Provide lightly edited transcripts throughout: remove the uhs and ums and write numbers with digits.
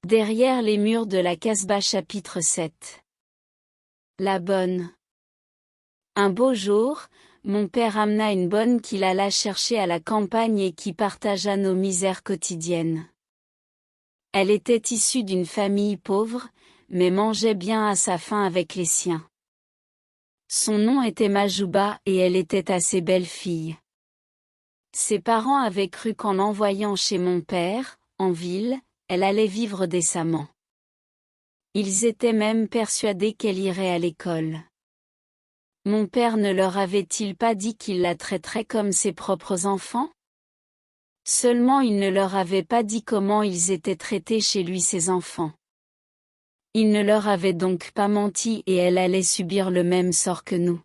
Derrière les murs de la Casbah chapitre 7. La bonne. Un beau jour, mon père amena une bonne qu'il alla chercher à la campagne et qui partagea nos misères quotidiennes. Elle était issue d'une famille pauvre, mais mangeait bien à sa faim avec les siens. Son nom était Majouba et elle était assez belle fille. Ses parents avaient cru qu'en l'envoyant chez mon père, en ville, elle allait vivre décemment. Ils étaient même persuadés qu'elle irait à l'école. Mon père ne leur avait-il pas dit qu'il la traiterait comme ses propres enfants? Seulement il ne leur avait pas dit comment ils étaient traités chez lui ses enfants. Il ne leur avait donc pas menti et elle allait subir le même sort que nous.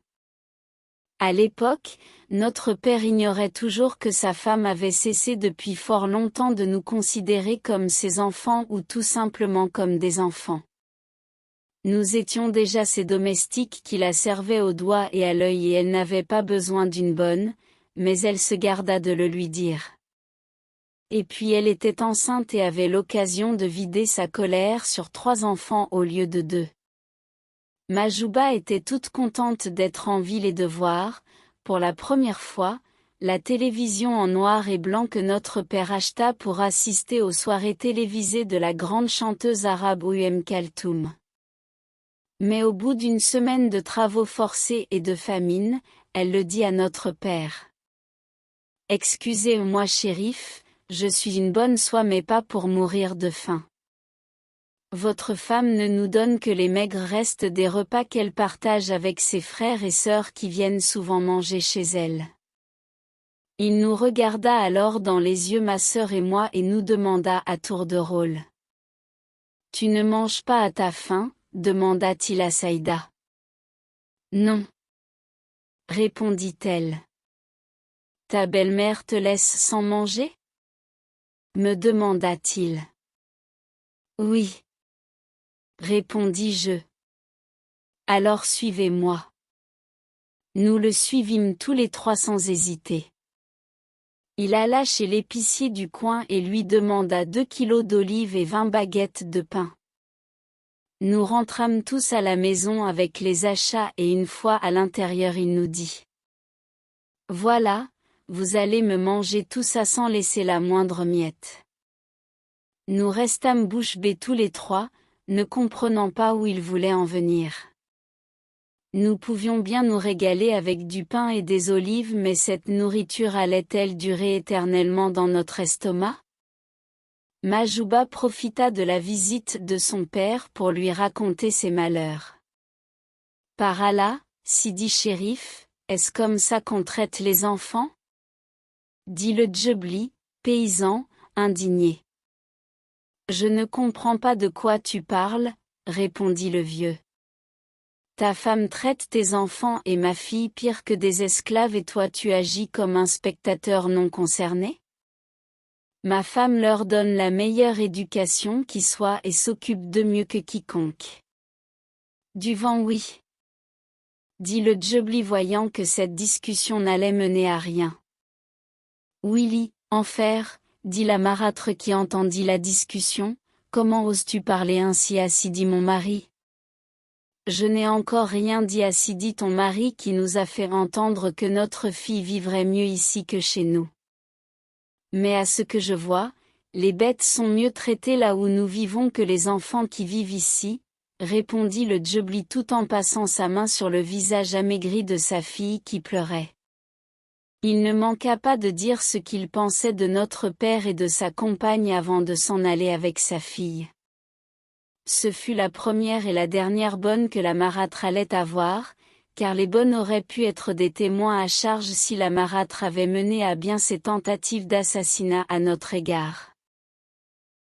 À l'époque, notre père ignorait toujours que sa femme avait cessé depuis fort longtemps de nous considérer comme ses enfants ou tout simplement comme des enfants. Nous étions déjà ses domestiques qui la servaient au doigt et à l'œil et elle n'avait pas besoin d'une bonne, mais elle se garda de le lui dire. Et puis elle était enceinte et avait l'occasion de vider sa colère sur 3 enfants au lieu de 2. Majouba était toute contente d'être en ville et de voir, pour la première fois, la télévision en noir et blanc que notre père acheta pour assister aux soirées télévisées de la grande chanteuse arabe Kaltoum. Mais au bout d'une semaine de travaux forcés et de famine, elle le dit à notre père. « Excusez-moi shérif, je suis une bonne soie mais pas pour mourir de faim. Votre femme ne nous donne que les maigres restes des repas qu'elle partage avec ses frères et sœurs qui viennent souvent manger chez elle. » Il nous regarda alors dans les yeux ma sœur et moi et nous demanda à tour de rôle. « Tu ne manges pas à ta faim ?» demanda-t-il à Saïda. « Non. » répondit-elle. « Ta belle-mère te laisse sans manger ?» me demanda-t-il. « Oui. » répondis-je. « Alors suivez-moi. » Nous le suivîmes tous les 3 sans hésiter. Il alla chez l'épicier du coin et lui demanda 2 kilos d'olives et 20 baguettes de pain. Nous rentrâmes tous à la maison avec les achats et une fois à l'intérieur il nous dit. « Voilà, vous allez me manger tout ça sans laisser la moindre miette. » Nous restâmes bouche bée tous les 3, ne comprenant pas où il voulait en venir. Nous pouvions bien nous régaler avec du pain et des olives mais cette nourriture allait-elle durer éternellement dans notre estomac? Majouba profita de la visite de son père pour lui raconter ses malheurs. « Par Allah, Sidi Chérif, est-ce comme ça qu'on traite les enfants ?» dit le Djebli, paysan, indigné. « Je ne comprends pas de quoi tu parles, » répondit le vieux. « Ta femme traite tes enfants et ma fille pire que des esclaves et toi tu agis comme un spectateur non concerné ? Ma femme leur donne la meilleure éducation qui soit et s'occupe de mieux que quiconque. » Du vent oui. Dit le Djebli voyant que cette discussion n'allait mener à rien. Willy, enfer, dit la marâtre qui entendit la discussion, comment oses-tu parler ainsi à Sidi mon mari? Je n'ai encore rien dit à Sidi ton mari qui nous a fait entendre que notre fille vivrait mieux ici que chez nous. Mais à ce que je vois, les bêtes sont mieux traitées là où nous vivons que les enfants qui vivent ici, répondit le Djebli tout en passant sa main sur le visage amaigri de sa fille qui pleurait. Il ne manqua pas de dire ce qu'il pensait de notre père et de sa compagne avant de s'en aller avec sa fille. Ce fut la première et la dernière bonne que la marâtre allait avoir, car les bonnes auraient pu être des témoins à charge si la marâtre avait mené à bien ses tentatives d'assassinat à notre égard.